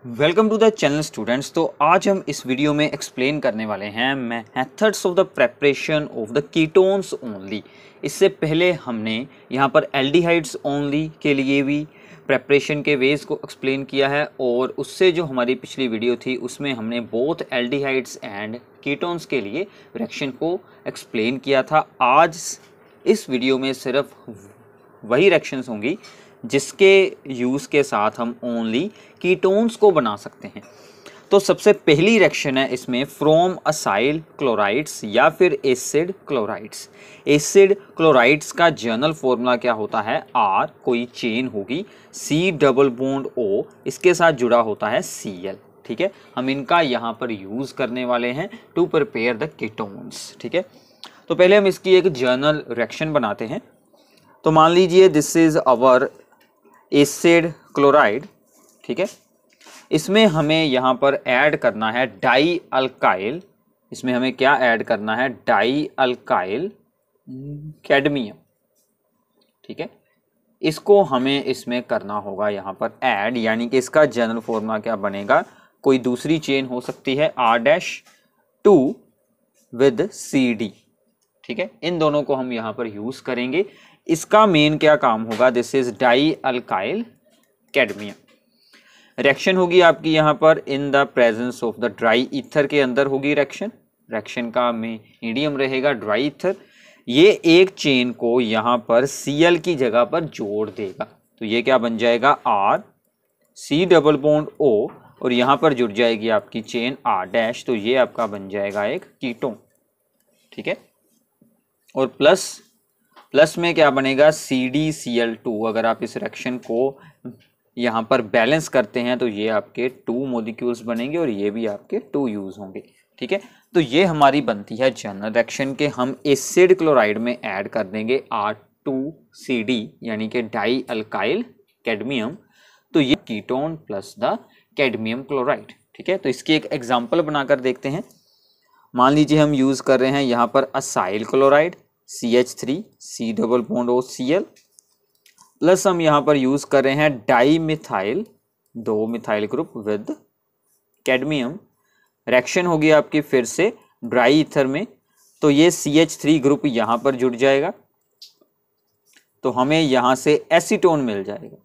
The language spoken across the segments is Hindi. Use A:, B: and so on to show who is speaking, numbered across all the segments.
A: Welcome to the channel students. तो आज हम इस वीडियो में एक्सप्लेन करने वाले हैं methods of the preparation of the ketones only. इससे पहले हमने यहाँ पर एल्डिहाइड्स ओनली के लिए भी प्रेपरेशन के वेज को एक्सप्लेन किया है, और उससे जो हमारी पिछली वीडियो थी उसमें हमने बोथ एल्डिहाइड्स एंड कीटोन्स के लिए रिएक्शन को एक्सप्लेन किया था। आज इस वीडियो में सिर्फ वही रिएक्शंस होंगी जिसके यूज़ के साथ हम ओनली कीटोन्स को बना सकते हैं। तो सबसे पहली रिएक्शन है इसमें फ्रॉम असाइल क्लोराइड्स या फिर एसिड क्लोराइड्स। एसिड क्लोराइड्स का जर्नल फॉर्मूला क्या होता है? R, कोई चेन होगी, C डबल बॉन्ड O, इसके साथ जुड़ा होता है Cl। ठीक है, हम इनका यहाँ पर यूज़ करने वाले हैं टू प्रिपेयर द कीटोन्स। ठीक है, तो पहले हम इसकी एक जर्नल रिएक्शन बनाते हैं। तो मान लीजिए this is our acid chloride. ठीक है, इसमें हमें यहाँ पर ऐड करना है डाई अल्काइल। इसमें हमें क्या ऐड करना है? Die alkyl cadmium. ठीक है, इसको हमें इसमें करना होगा यहाँ पर ऐड, यानी कि इसका जनरल फॉर्मूला क्या बनेगा? कोई दूसरी चेन हो सकती है R-2 विद CD। ठीक है, इन दोनों को हम यहाँ पर यूज करेंगे। इसका मेन क्या काम होगा? This is die alkyl cadmium. Reaction होगी आपकी यहाँ पर in the presence of the dry ether के अंदर होगी रिएक्शन। रिएक्शन का मीडियम रहेगा ड्राई ईथर। ये एक चेन को यहाँ पर Cl की जगह पर जोड़ देगा, तो ये क्या बन जाएगा? R, C double bond O, और यहाँ पर जुड़ जाएगी आपकी चेन R-, तो ये आपका बन जाएगा एक कीटोन। ठीक है, और प्लस में क्या बनेगा? CdCl2। अगर आप इस रिएक्शन को यहाँ पर बैलेंस करते हैं तो ये आपके 2 मॉलिक्यूल्स बनेंगे और ये भी आपके 2 यूज होंगे। ठीक है, तो ये हमारी बनती है जनरल रिएक्शन के हम एसिड क्लोराइड में ऐड कर देंगे R2CD, यानी कि डाई अल्काइल कैडमियम। तो ये ketone plus the cadmium chloride. ठीक है, तो इसकी एक एग्जाम्पल बनाकर देखते हैं। मान लीजिए हम यूज कर रहे हैं यहाँ पर acyl chloride CH3, C double bond O Cl, plus हम यहाँ पर यूज कर रहे हैं di methyl, 2 methyl group with cadmium. Reaction होगी आपकी फिर से ड्राई ईथर में, तो ये CH3 ग्रुप यहाँ पर जुड़ जाएगा, तो हमें यहाँ से एसीटोन मिल जाएगा।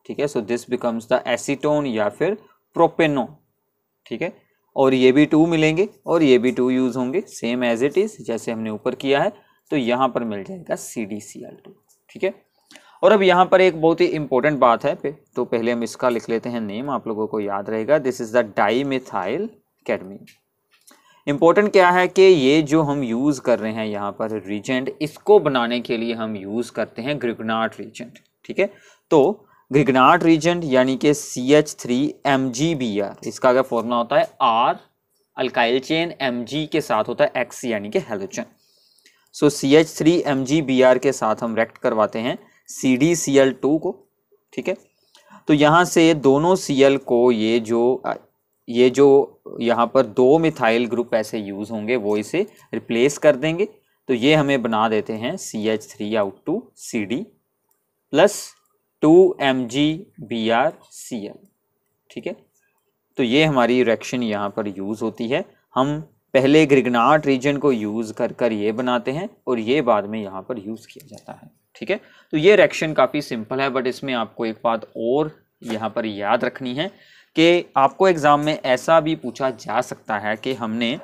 A: ठीक है, so this becomes the acetone या फिर प्रोपेनोन। ठीक है, और ये भी 2 मिलेंगे और ये भी 2 यूज होंगे, सेम एज इट इज जैसे हमने ऊपर किया है। तो यहाँ पर मिल जाएगा CdCl2। ठीक है, और अब यहाँ पर एक बहुत ही इंपॉर्टेंट बात है, तो पहले हम इसका लिख लेते हैं नेम, आप लोगों को याद रहेगा। This is the di methyl cadmium. Important क्या है कि ये जो हम यूज कर रहे हैं यहाँ पर रिजेंट, इसको बनाने के लिए हम यूज करते हैं ग्रिग्नार्ड रिजेंट। ठीक है, तो ग्रिग्नार्ड रिजेंट यानी कि CH3MgBr, इसका क्या फॉर्मूला होता है? R अल्काइल चेन, Mg के साथ होता है X यानी कि हैलोजन। सो CH3MgBr के साथ हम रिएक्ट करवाते हैं CdCl2 को। ठीक है, तो यहाँ से दोनों Cl को ये जो यहाँ पर 2 मिथाइल ग्रुप ऐसे यूज होंगे वो इसे रिप्लेस कर देंगे, तो ये हमें बना देते हैं CH3Out2CD प्लस 2MgBrCl। ठीक है, तो ये हमारी रिएक्शन यहाँ पर यूज होती है। हम पहले ग्रिग्नार्ड रीजन को यूज कर ये बनाते हैं और ये बाद में यहाँ पर यूज किया जाता है। ठीक है, तो ये रिएक्शन काफ़ी सिंपल है, बट इसमें आपको एक बात और यहाँ पर याद रखनी है कि आपको एग्जाम में ऐसा भी पूछा जा सकता है कि हमने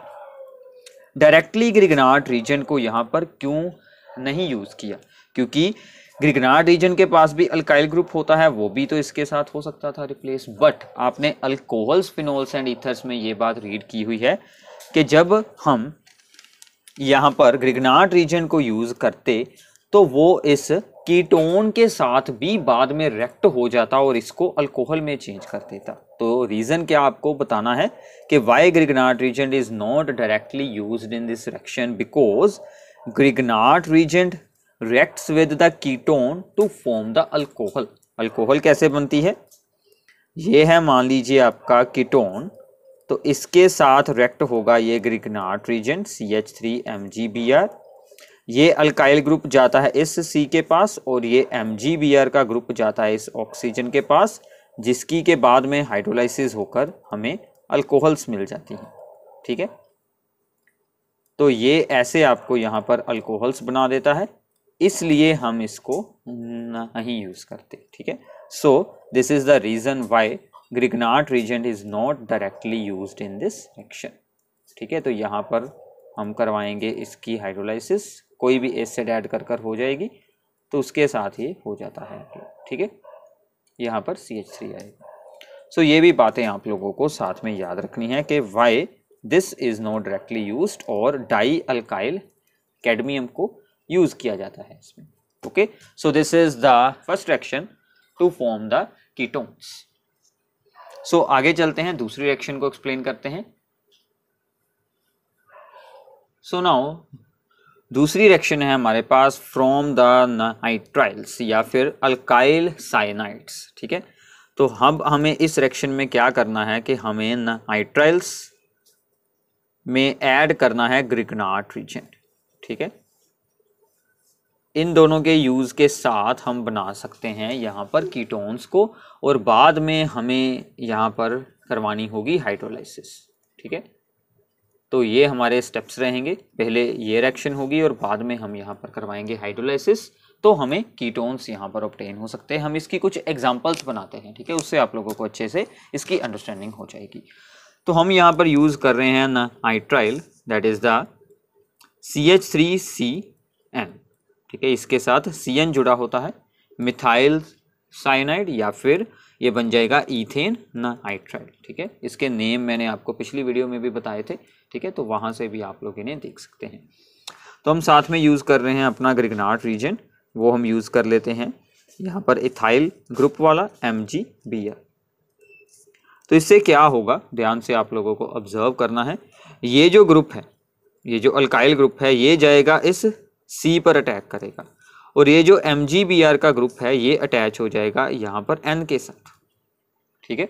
A: डायरेक्टली ग्रिग्नार्ड रीजन को यहाँ पर क्यों नहीं यूज किया, क्योंकि ग्रिग्नार्ड रीजन के पास भी अल्काइल ग्रुप होता है, वो भी तो इसके साथ हो सकता था रिप्लेस। बट आपने अल्कोहल्स, फिनोल्स एंड ईथर्स में ये बात रीड की हुई है कि जब हम यहाँ पर ग्रिग्नार्ड रीजन को यूज करते तो वो इस कीटोन के साथ भी बाद में रिएक्ट हो जाता और इसको अल्कोहल में चेंज कर देता। तो रीजन क्या आपको बताना है कि why Grignard reagent is not directly used in this reaction, because Grignard reagent reacts with the ketone to form the alcohol। Alcohol कैसे बनती है? ये है मान लीजिए आपका कीटोन, तो इसके साथ रिएक्ट होगा ये ग्रिग्नार्ड रीजन CH3MgBr। ये अल्काइल ग्रुप जाता है इस C के पास और ये MgBr का ग्रुप जाता है इस ऑक्सीजन के पास। जिसकी के बाद में हाइड्रोलाइसिस होकर हमें अल्कोहल्स मिल जाती हैं। ठीक है, तो ये ऐसे आपको यहाँ पर अल्कोहल्स बना देता है, इसलिए हम इसको नहीं यूज करते। ठीक है, so this is the reason why Grignard reagent is not directly used in this reaction. ठीक है, तो यहाँ पर हम करवाएंगे इसकी हाइड्रोलाइसिस, कोई भी एसिड ऐड कर हो जाएगी तो उसके साथ ये हो जाता है। ठीक है, यहाँ पर CH3 आएगा। सो ये भी बातें आप लोगों को साथ में याद रखनी है कि why this is not directly used और डाई अल्काइल कैडमियम को यूज किया जाता है इसमें। Okay, so this is the first reaction to form the ketones. So आगे चलते हैं, दूसरी रिएक्शन को एक्सप्लेन करते हैं। सो नाउ दूसरी रिएक्शन है हमारे पास फ्रॉम द नाइट्राइल्स या फिर अल्काइल साइनाइड्स। ठीक है, तो हम हमें इस रिएक्शन में क्या करना है कि हमें नाइट्राइल्स में ऐड करना है ग्रिग्नार्ड रीजेंट। ठीक है, इन दोनों के यूज के साथ हम बना सकते हैं यहाँ पर कीटोन्स को, और बाद में हमें यहाँ पर करवानी होगी हाइड्रोलाइसिस। ठीक है, तो ये हमारे स्टेप्स रहेंगे, पहले ये रिएक्शन होगी और बाद में हम यहाँ पर करवाएंगे हाइड्रोलाइसिस, तो हमें कीटोन्स यहाँ पर ऑब्टेन हो सकते हैं। हम इसकी कुछ एग्जांपल्स बनाते हैं। ठीक है, उससे आप लोगों को अच्छे से इसकी अंडरस्टैंडिंग हो जाएगी। तो हम यहाँ पर यूज कर रहे हैं nitrile, that is the CH3CN। ठीक है, इसके साथ CN जुड़ा होता है, मिथाइल साइनाइड या फिर ये बन जाएगा इथेन नाइट्राइल। ठीक है, इसके नेम मैंने आपको पिछली वीडियो में भी बताए थे। ठीक है, तो वहाँ से भी आप लोग इन्हें देख सकते हैं। तो हम साथ में यूज़ कर रहे हैं अपना ग्रिग्नार्ड रीजेंट, वो हम यूज़ कर लेते हैं यहाँ पर इथाइल ग्रुप वाला MgBr। तो इससे क्या होगा, ध्यान से आप लोगों को ऑब्जर्व करना है। ये जो ग्रुप है, ये जो अल्काइल ग्रुप है, ये जाएगा इस C पर अटैक करेगा, और ये जो MgBr का ग्रुप है ये अटैच हो जाएगा यहाँ पर N के साथ। ठीक है,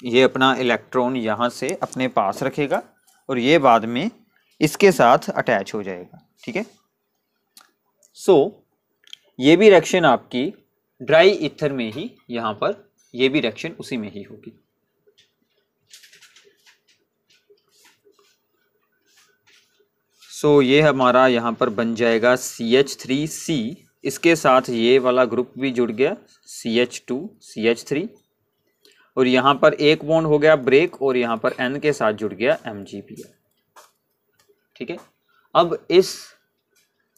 A: ये अपना इलेक्ट्रॉन यहाँ से अपने पास रखेगा और ये बाद में इसके साथ अटैच हो जाएगा। ठीक है, सो ये भी रिएक्शन आपकी ड्राई ईथर में ही, यहाँ पर ये भी रिएक्शन उसी में ही होगी। सो ये हमारा यहाँ पर बन जाएगा CH3C, इसके साथ ये वाला ग्रुप भी जुड़ गया CH2CH3, और यहाँ पर एक बॉन्ड हो गया ब्रेक और यहाँ पर N के साथ जुड़ गया MgBr। ठीक है, अब इस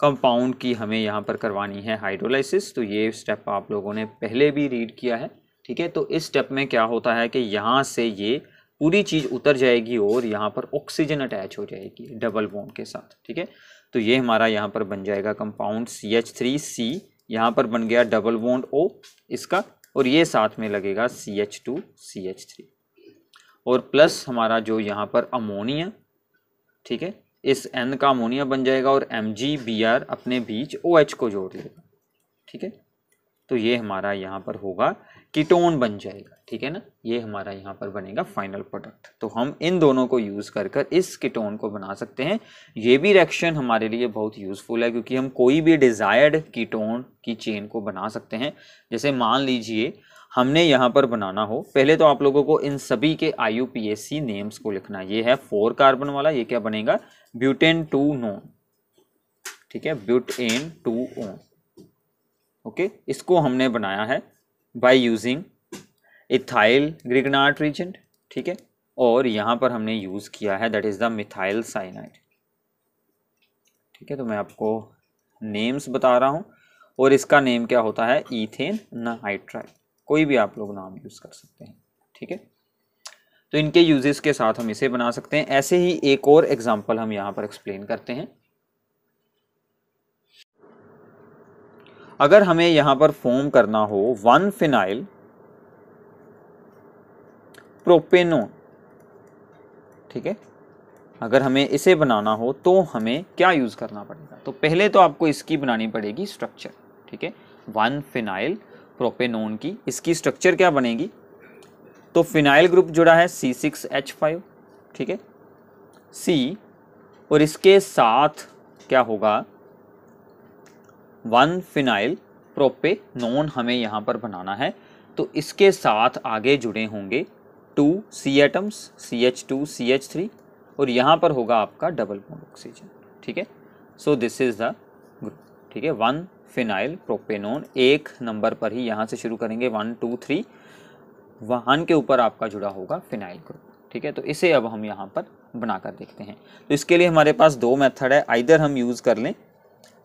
A: कंपाउंड की हमें यहाँ पर करवानी है हाइड्रोलाइसिस, तो ये स्टेप आप लोगों ने पहले भी रीड किया है। ठीक है, तो इस स्टेप में क्या होता है कि यहाँ से ये पूरी चीज़ उतर जाएगी और यहाँ पर ऑक्सीजन अटैच हो जाएगी डबल बॉन्ड के साथ। ठीक है, तो ये हमारा यहाँ पर बन जाएगा कंपाउंड CH3C, यहाँ पर बन गया डबल बॉन्ड O इसका, और ये साथ में लगेगा CH2CH3 और प्लस हमारा जो यहाँ पर अमोनिया। ठीक है, इस N का अमोनिया बन जाएगा और MgBr अपने बीच OH को जोड़ लेगा। ठीक है, तो ये हमारा यहाँ पर होगा कीटोन बन जाएगा। ठीक है ना, ये हमारा यहाँ पर बनेगा फाइनल प्रोडक्ट। तो हम इन दोनों को यूज़ कर कर इस कीटोन को बना सकते हैं। ये भी रिएक्शन हमारे लिए बहुत यूज़फुल है क्योंकि हम कोई भी डिज़ायर्ड कीटोन की चेन को बना सकते हैं। जैसे मान लीजिए हमने यहाँ पर बनाना हो, पहले तो आप लोगों को इन सभी के IUPAC नेम्स को लिखना है। ये है 4 कार्बन वाला, ये क्या बनेगा, ब्यूटेन 2 नोन। ठीक है, ब्यूटेन 2 ओन। ओके, इसको हमने बनाया है by using ethyl Grignard reagent. ठीक है, और यहाँ पर हमने यूज़ किया है that is the methyl cyanide. ठीक है, तो मैं आपको नेम्स बता रहा हूँ और इसका नेम क्या होता है, इथेन नाइट्राइल। कोई भी आप लोग नाम यूज़ कर सकते हैं। ठीक है, तो इनके यूजेस के साथ हम इसे बना सकते हैं। ऐसे ही एक और एग्जांपल हम यहाँ पर एक्सप्लेन करते हैं। अगर हमें यहाँ पर फॉर्म करना हो 1 फिनाइल प्रोपेनोन, ठीक है, अगर हमें इसे बनाना हो तो हमें क्या यूज़ करना पड़ेगा, तो पहले तो आपको इसकी बनानी पड़ेगी स्ट्रक्चर। ठीक है, 1 फिनाइल प्रोपेनोन की इसकी स्ट्रक्चर क्या बनेगी, तो फिनाइल ग्रुप जुड़ा है C6H5। ठीक है, C, और इसके साथ क्या होगा 1 फिनाइल प्रोपेनोन हमें यहाँ पर बनाना है। तो इसके साथ आगे जुड़े होंगे 2 C एटम्स CH2 CH3 और यहाँ पर होगा आपका डबल बॉन्ड ऑक्सीजन। ठीक है, so this is the group. ठीक है, 1 फिनाइल प्रोपेनोन, एक नंबर पर ही यहाँ से शुरू करेंगे 1 2 3, वहां के ऊपर आपका जुड़ा होगा फिनाइल ग्रुप। ठीक है, तो इसे अब हम यहाँ पर बनाकर देखते हैं। तो इसके लिए हमारे पास दो मेथड है, आइदर हम यूज़ कर लें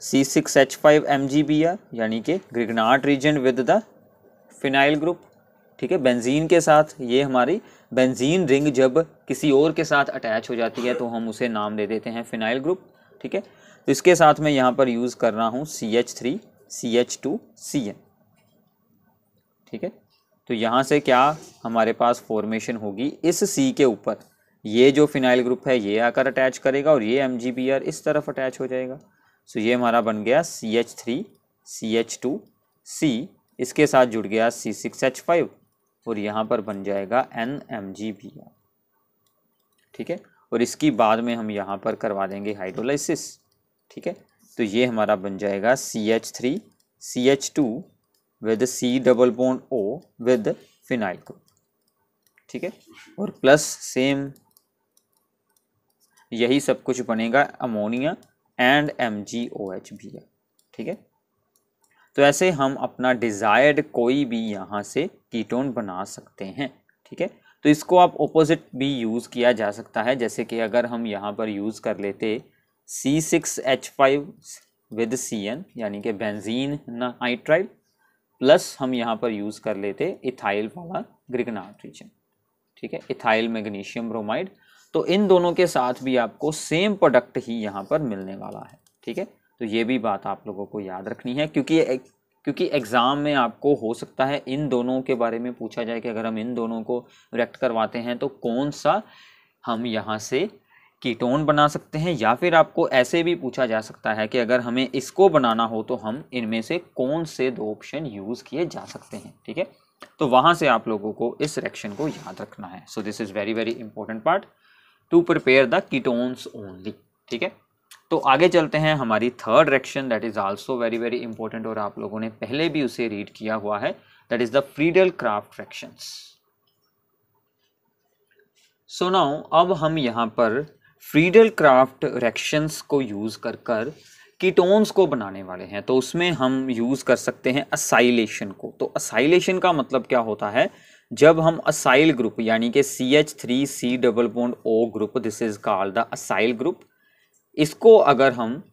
A: C6H5 MgBr यानी कि Grignard reason with the phenyl group. ठीक है, बेंजीन के साथ, ये हमारी बेंजीन रिंग जब किसी और के साथ अटैच हो जाती है तो हम उसे नाम दे देते हैं फिनाइल ग्रुप। ठीक है, तो इसके साथ मैं यहाँ पर यूज़ कर रहा हूँ CH3 CH2 CN। ठीक है, तो यहाँ से क्या हमारे पास फॉर्मेशन होगी, इस C के ऊपर ये जो फिनाइल ग्रुप है ये आकर अटैच करेगा और ये MgBr इस तरफ अटैच हो जाएगा। सो ये हमारा बन गया CH3 CH2 C, इसके साथ जुड़ गया C6H5 और यहाँ पर बन जाएगा NMgBr। ठीक है, और इसकी बाद में हम यहाँ पर करवा देंगे हाइड्रोलाइसिस। ठीक है, तो ये हमारा बन जाएगा CH3 CH2 with C double bond O with phenyl group. ठीक है, और प्लस सेम यही सब कुछ बनेगा अमोनिया एंड MgOH। ठीक है, तो ऐसे हम अपना डिज़ायर्ड कोई भी यहाँ से कीटोन बना सकते हैं। ठीक है, तो इसको आप ऑपोजिट भी यूज़ किया जा सकता है, जैसे कि अगर हम यहाँ पर यूज़ कर लेते C6H5 विद CN यानी कि बेंजीन नाइट्राइल, प्लस हम यहाँ पर यूज़ कर लेते इथाइल वाला ग्रिग्नार्ड रीजन। ठीक है, इथाइल मैग्नीशियम ब्रोमाइड, तो इन दोनों के साथ भी आपको सेम प्रोडक्ट ही यहाँ पर मिलने वाला है। ठीक है, तो ये भी बात आप लोगों को याद रखनी है, क्योंकि एग्ज़ाम में आपको हो सकता है इन दोनों के बारे में पूछा जाए कि अगर हम इन दोनों को रिएक्ट करवाते हैं तो कौन सा हम यहाँ से कीटोन बना सकते हैं, या फिर आपको ऐसे भी पूछा जा सकता है कि अगर हमें इसको बनाना हो तो हम इनमें से कौन से दो ऑप्शन यूज़ किए जा सकते हैं। ठीक है, तो वहाँ से आप लोगों को इस रिएक्शन को याद रखना है। So this is very very important part two prepare the ketones only. ठीक है, तो आगे चलते हैं हमारी third reaction, that is also very very important और आप लोगों ने पहले भी उसे रीड किया हुआ है, that is the Friedel craft reactions. So now अब हम यहाँ पर फ्रीडल क्राफ्ट रिएक्शंस को यूज़ कर कीटोन्स को बनाने वाले हैं। तो उसमें हम यूज़ कर सकते हैं असाइलेशन को। तो असाइलेशन का मतलब क्या होता है, जब हम असाइल ग्रुप यानी कि CH3 C double bond O group, this is called the acyl group, इसको अगर हम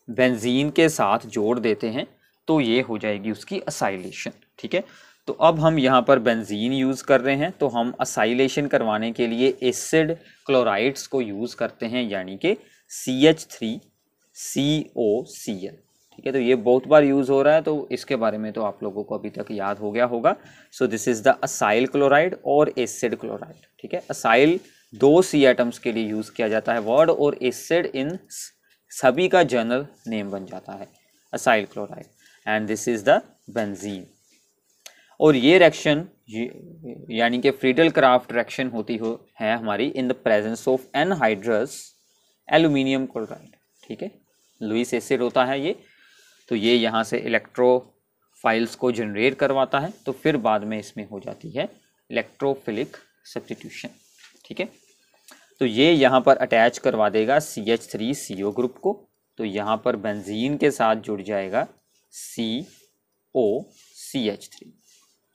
A: बेंजीन के साथ जोड़ देते हैं तो ये हो जाएगी उसकी असाइलेशन। ठीक है, तो अब हम यहाँ पर बेंजीन यूज़ कर रहे हैं, तो हम असाइलेशन करवाने के लिए एसिड क्लोराइड्स को यूज़ करते हैं यानी कि CH3COCl। ठीक है, तो ये बहुत बार यूज़ हो रहा है, तो इसके बारे में तो आप लोगों को अभी तक याद हो गया होगा। So this is the acyl chloride और एसिड क्लोराइड। ठीक है, असाइल 2 C एटम्स के लिए यूज़ किया जाता है वर्ड, और एसिड इन सभी का जनरल नेम बन जाता है acyl chloride, and this is the benzene. और ये रिएक्शन यानी कि फ्रीडल क्राफ्ट रिएक्शन होती है हमारी in the presence of anhydrous aluminium chloride. ठीक है, लुईस एसिड होता है ये, तो ये यहाँ से इलेक्ट्रोफाइल्स को जनरेट करवाता है, तो फिर बाद में इसमें हो जाती है इलेक्ट्रोफिलिक सब्स्टिट्यूशन। ठीक है, तो ये यहाँ पर अटैच करवा देगा CH3CO ग्रुप को, तो यहाँ पर बेंजीन के साथ जुड़ जाएगा COCH3।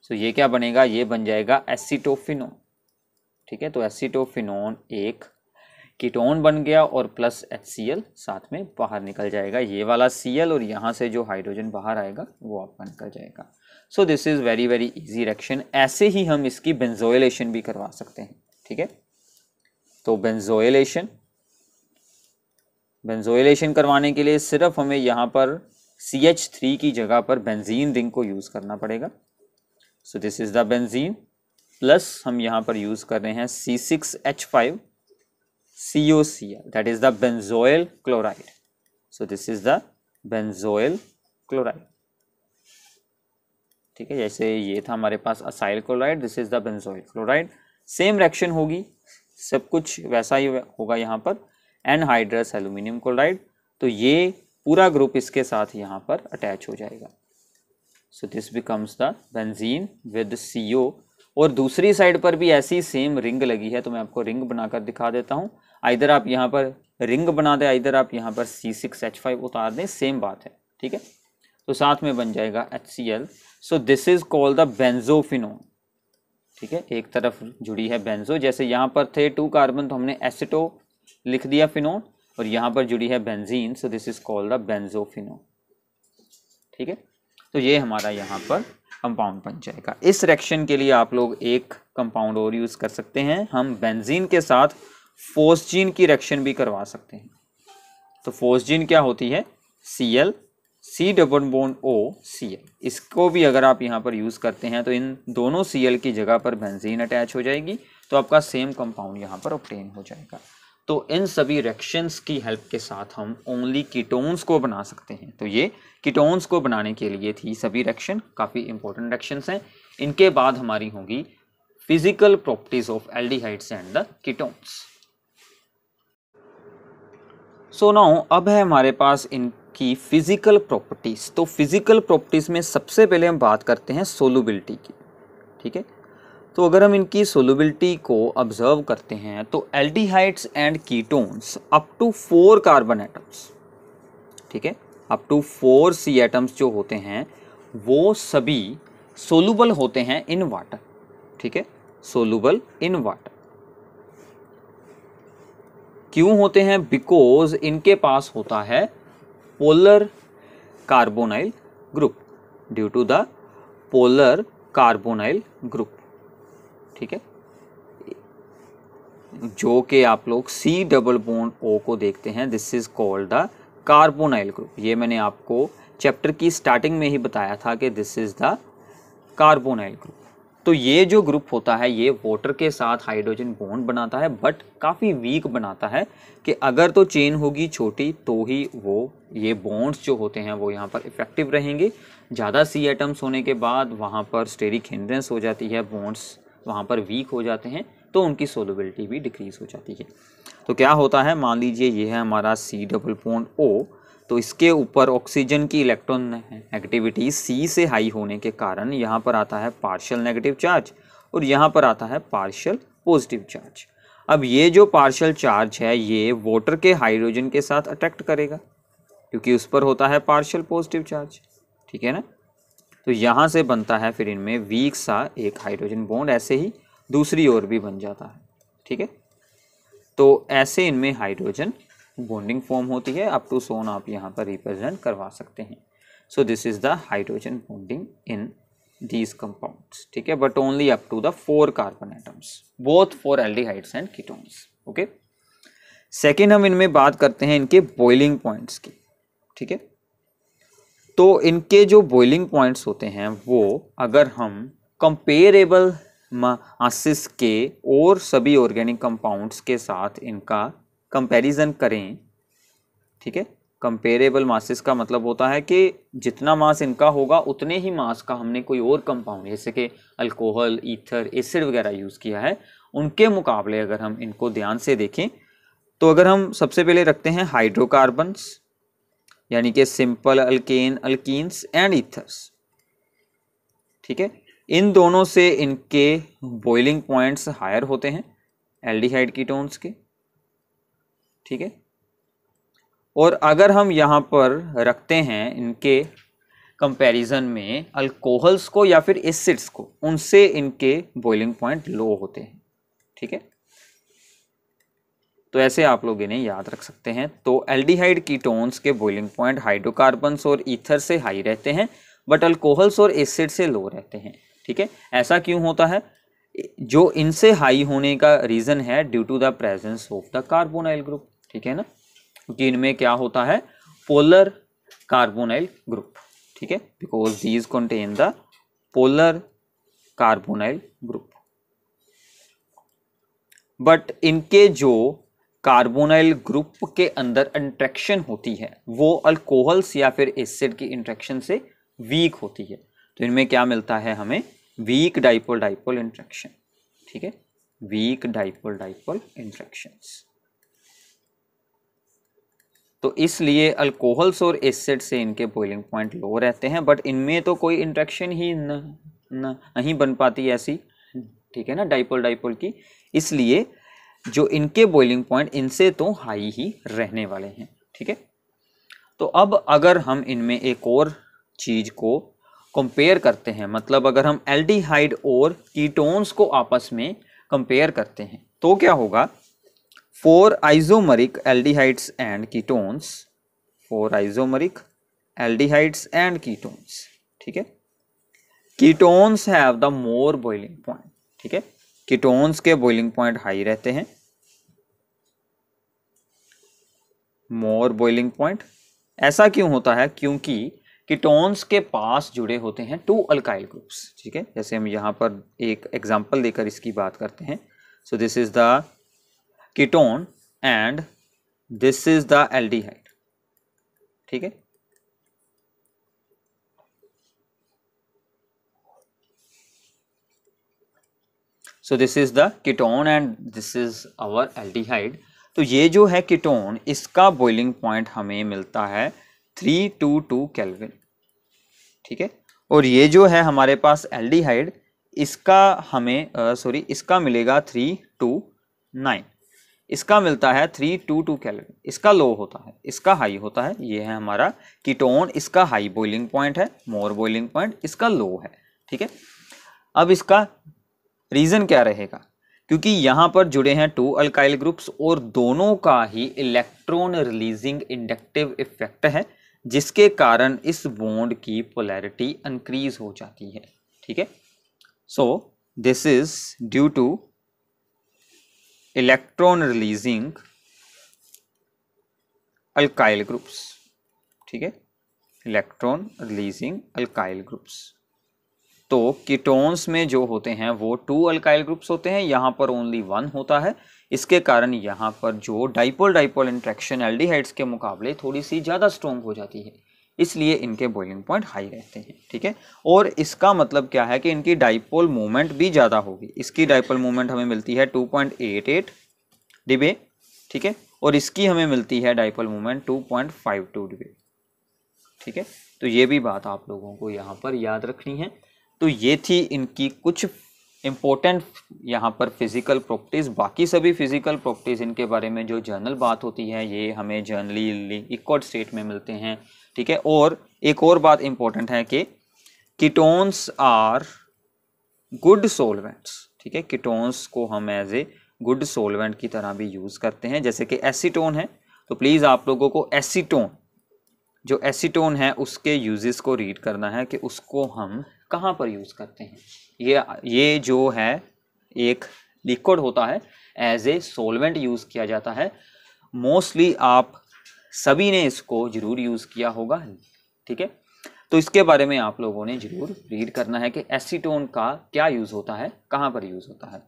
A: तो ये क्या बनेगा, ये बन जाएगा एसीटोफिनोन। ठीक है, तो एसीटोफिनोन एक कीटोन बन गया और प्लस HCl साथ में बाहर निकल जाएगा, ये वाला Cl, और यहाँ से जो हाइड्रोजन बाहर आएगा वो आपका निकल जाएगा। So this is very very easy reaction. ऐसे ही हम इसकी बेंजोइलेशन भी करवा सकते हैं। ठीक है, तो बेंजोइलेशन करवाने के लिए सिर्फ हमें यहाँ पर CH3 की जगह पर बेंजीन रिंग को यूज़ करना पड़ेगा। So this is the benzene, plus हम यहाँ पर यूज़ कर रहे हैं C6H5 COCl, that is the benzoyl chloride. So this is the benzoyl chloride. ठीक है, जैसे ये था हमारे पास acyl chloride, this is the benzoyl chloride. Same reaction होगी, सब कुछ वैसा ही होगा यहाँ पर एनहाइड्रस एल्यूमिनियम क्लोराइड, तो ये पूरा ग्रुप इसके साथ यहाँ पर अटैच हो जाएगा। So this becomes the benzene with CO। और दूसरी साइड पर भी ऐसी सेम रिंग लगी है, तो मैं आपको रिंग बनाकर दिखा देता हूँ। आइदर आप यहाँ पर रिंग बना दें, आइदर आप यहाँ पर C6H5 उतार दें, सेम बात है, ठीक है। तो साथ में बन जाएगा HCl। So this is called the benzophenone, ठीक है। एक तरफ जुड़ी है बेंजो, जैसे यहाँ पर थे 2 कार्बन तो हमने एसिटो लिख दिया फिनोन, और यहाँ पर जुड़ी है benzene, so this is called the benzophenone, ठीक है। तो ये हमारा यहाँ पर कंपाउंड बन जाएगा। इस रिएक्शन के लिए आप लोग एक कंपाउंड और यूज कर सकते हैं, हम बेंजीन के साथ फोस्जीन की रिएक्शन भी करवा सकते हैं। तो फोस्जीन क्या होती है, Cl C double bond O Cl, इसको भी अगर आप यहाँ पर यूज करते हैं तो इन दोनों Cl की जगह पर बेंजीन अटैच हो जाएगी, तो आपका सेम कंपाउंड यहाँ पर ऑब्टेन हो जाएगा। तो इन सभी रिएक्शंस की हेल्प के साथ हम ओनली कीटोन्स को बना सकते हैं। तो ये कीटोन्स को बनाने के लिए थी सभी रिएक्शन, काफ़ी इंपॉर्टेंट रिएक्शंस हैं। इनके बाद हमारी होगी physical properties of aldehydes and the ketones. So now अब है हमारे पास इनकी फिजिकल प्रॉपर्टीज। तो फिजिकल प्रॉपर्टीज में सबसे पहले हम बात करते हैं सोलुबिलिटी की, ठीक है। तो अगर हम इनकी सोलुबिलिटी को ऑब्जर्व करते हैं तो aldehydes and ketones up to 4 carbon atoms, ठीक है, अप टू 4 C एटम्स जो होते हैं वो सभी सोलुबल होते हैं इन वाटर, ठीक है, सोलुबल इन वाटर। क्यों होते हैं, बिकॉज इनके पास होता है polar carbonyl group, due to the polar carbonyl group, ठीक है, जो कि आप लोग C डबल बॉन्ड O को देखते हैं, this is called the carbonyl group. ये मैंने आपको चैप्टर की स्टार्टिंग में ही बताया था कि this is the carbonyl group. तो ये जो ग्रुप होता है ये वाटर के साथ हाइड्रोजन बॉन्ड बनाता है, बट काफ़ी वीक बनाता है, कि अगर तो चेन होगी छोटी तो ही वो ये बॉन्ड्स जो होते हैं वो यहाँ पर इफेक्टिव रहेंगे। ज़्यादा C एटम्स होने के बाद वहाँ पर स्टेरिक हिंड्रेंस हो जाती है, बॉन्ड्स वहाँ पर वीक हो जाते हैं, तो उनकी सोलबिलिटी भी डिक्रीज हो जाती है। तो क्या होता है, मान लीजिए ये है हमारा C डबल बॉन्ड O, तो इसके ऊपर ऑक्सीजन की इलेक्ट्रॉन नेगेटिविटी C से हाई होने के कारण यहाँ पर आता है पार्शियल नेगेटिव चार्ज और यहाँ पर आता है पार्शियल पॉजिटिव चार्ज। अब ये जो पार्शियल चार्ज है ये वाटर के हाइड्रोजन के साथ अट्रैक्ट करेगा, क्योंकि उस पर होता है पार्शियल पॉजिटिव चार्ज, ठीक है ना। तो यहाँ से बनता है फिर इनमें वीक सा एक हाइड्रोजन बॉन्ड, ऐसे ही दूसरी ओर भी बन जाता है, ठीक है। तो ऐसे इनमें हाइड्रोजन बॉन्डिंग फॉर्म होती है, अप टू सोन आप यहाँ पर रिप्रेजेंट करवा सकते हैं। So this is the hydrogen bonding in these compounds, ठीक है, but only up to the 4 carbon atoms, both for aldehydes and ketones, okay. Second हम इनमें बात करते हैं इनके बॉइलिंग पॉइंट्स की, ठीक है। तो इनके जो बॉइलिंग पॉइंट्स होते हैं वो अगर हम कंपेरेबल मासेस के और सभी ऑर्गेनिक कंपाउंड्स के साथ इनका कंपैरिजन करें, ठीक है। कंपेरेबल मासेस का मतलब होता है कि जितना मास इनका होगा उतने ही मास का हमने कोई और कंपाउंड जैसे कि अल्कोहल, ईथर, एसिड वगैरह यूज़ किया है, उनके मुकाबले अगर हम इनको ध्यान से देखें तो अगर हम सबसे पहले रखते हैं हाइड्रोकार्बन्स, यानी कि simple alkane, alkenes and ethers, ठीक है, इन दोनों से इनके बॉइलिंग पॉइंट्स हायर होते हैं एल्डिहाइड कीटोन्स के, ठीक है। और अगर हम यहाँ पर रखते हैं इनके कंपैरिजन में अल्कोहल्स को या फिर एसिड्स को, उनसे इनके बॉइलिंग पॉइंट लो होते हैं, ठीक है। तो ऐसे आप लोग इन्हें याद रख सकते हैं। तो एल्डिहाइड कीटोन्स के बॉइलिंग पॉइंट हाइड्रोकार्बन्स और ईथर से हाई रहते हैं, बट अल्कोहल्स और एसिड से लो रहते हैं, ठीक है। ऐसा क्यों होता है, जो इनसे हाई होने का रीजन है due to the presence of the carbonyl group, ठीक है ना, क्योंकि इनमें क्या होता है पोलर कार्बोनाइल ग्रुप, ठीक है, because these contain the polar carbonyl group. But इनके जो कार्बोनाइल ग्रुप के अंदर इंट्रैक्शन होती है वो अल्कोहल्स या फिर एसिड की इंट्रैक्शन से वीक होती है, तो इनमें क्या मिलता है हमें, वीक डाइपोल डाइपोल इंट्रैक्शन, ठीक है, वीक डाइपोल डाइपोल इंट्रैक्शंस। तो इसलिए अल्कोहल्स और एसिड से इनके बॉइलिंग पॉइंट लो रहते हैं, बट इनमें तो कोई इंट्रैक्शन ही नहीं बन पाती ऐसी, ठीक है ना, डाइपोल डाइपोल की, इसलिए जो इनके बॉइलिंग पॉइंट इनसे तो हाई ही रहने वाले हैं, ठीक है। तो अब अगर हम इनमें एक और चीज को कंपेयर करते हैं, मतलब अगर हम एल्डिहाइड और कीटोन्स को आपस में कंपेयर करते हैं तो क्या होगा, for isomeric aldehydes and ketones, for isomeric aldehydes and ketones, ठीक है, ketones have the more boiling point, ठीक है, कीटोन्स के बॉइलिंग पॉइंट हाई रहते हैं, मोर बॉइलिंग पॉइंट। ऐसा क्यों होता है, क्योंकि कीटोन्स के पास जुड़े होते हैं टू अल्काइल ग्रुप्स, ठीक है। जैसे हम यहाँ पर एक एग्जांपल देकर इसकी बात करते हैं। So this is the ketone and this is the aldehyde, ठीक है। So this is the ketone and this is our aldehyde. तो ये जो है कीटोन, इसका बॉइलिंग पॉइंट हमें मिलता है 322 केल्विन, ठीक है। और ये जो है हमारे पास एल्डिहाइड, इसका हमें इसका मिलेगा 329, इसका मिलता है 322 केल्विन, इसका लो होता है, इसका हाई होता है। ये है हमारा कीटोन, इसका हाई बॉइलिंग पॉइंट है, मोर बॉइलिंग पॉइंट, इसका लो है, ठीक है। अब इसका रीजन क्या रहेगा, क्योंकि यहां पर जुड़े हैं टू अल्काइल ग्रुप्स और दोनों का ही इलेक्ट्रॉन रिलीजिंग इंडक्टिव इफेक्ट है, जिसके कारण इस बॉन्ड की पोलैरिटी इंक्रीज हो जाती है, ठीक है। So this is due two electron releasing alkyl groups, ठीक है, इलेक्ट्रॉन रिलीजिंग अल्काइल ग्रुप्स। तो कीटोन्स में जो होते हैं वो टू अल्काइल ग्रुप्स होते हैं, यहाँ पर ओनली वन होता है, इसके कारण यहाँ पर जो डाइपोल डाइपोल इंट्रैक्शन एल्डिहाइड्स के मुकाबले थोड़ी सी ज़्यादा स्ट्रॉन्ग हो जाती है, इसलिए इनके बॉइलिंग पॉइंट हाई रहते हैं, ठीक है। और इसका मतलब क्या है कि इनकी डाइपोल मूवमेंट भी ज़्यादा होगी, इसकी डाइपोल मूवमेंट हमें मिलती है 2.88 डिबे, ठीक है, और इसकी हमें मिलती है डाइपोल मूवमेंट 2.52 डिबे, ठीक है। तो ये भी बात आप लोगों को यहाँ पर याद रखनी है। तो ये थी इनकी कुछ इम्पोर्टेंट यहाँ पर फिजिकल प्रॉपर्टीज़। बाकी सभी फिजिकल प्रॉपर्टीज़ इनके बारे में जो जर्नल बात होती है ये हमें जर्नली लिक्विड स्टेट में मिलते हैं, ठीक है। और एक और बात इम्पोर्टेंट है कि कीटोन्स आर गुड सोलवेंट्स, ठीक है, कीटोन्स को हम एज ए गुड सोलवेंट की तरह भी यूज़ करते हैं। जैसे कि एसीटोन है, तो प्लीज़ आप लोगों को एसीटोन, जो एसीटोन है उसके यूजेस को रीड करना है कि उसको हम कहाँ पर यूज़ करते हैं। ये जो है एक लिक्विड होता है, एज ए सोलवेंट यूज़ किया जाता है। मोस्टली आप सभी ने इसको ज़रूर यूज़ किया होगा, ठीक है। तो इसके बारे में आप लोगों ने ज़रूर रीड करना है कि एसीटोन का क्या यूज़ होता है, कहाँ पर यूज़ होता है।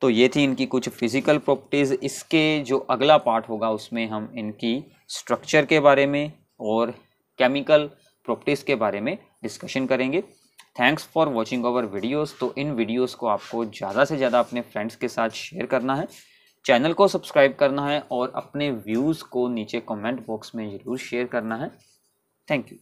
A: तो ये थी इनकी कुछ फिजिकल प्रॉपर्टीज़। इसके जो अगला पार्ट होगा उसमें हम इनकी स्ट्रक्चर के बारे में और केमिकल प्रॉपर्टीज़ के बारे में डिस्कशन करेंगे। Thanks for watching our videos. तो इन वीडियोस को आपको ज़्यादा से ज़्यादा अपने फ्रेंड्स के साथ शेयर करना है, चैनल को सब्सक्राइब करना है और अपने व्यूज़ को नीचे कमेंट बॉक्स में ज़रूर शेयर करना है। Thank you.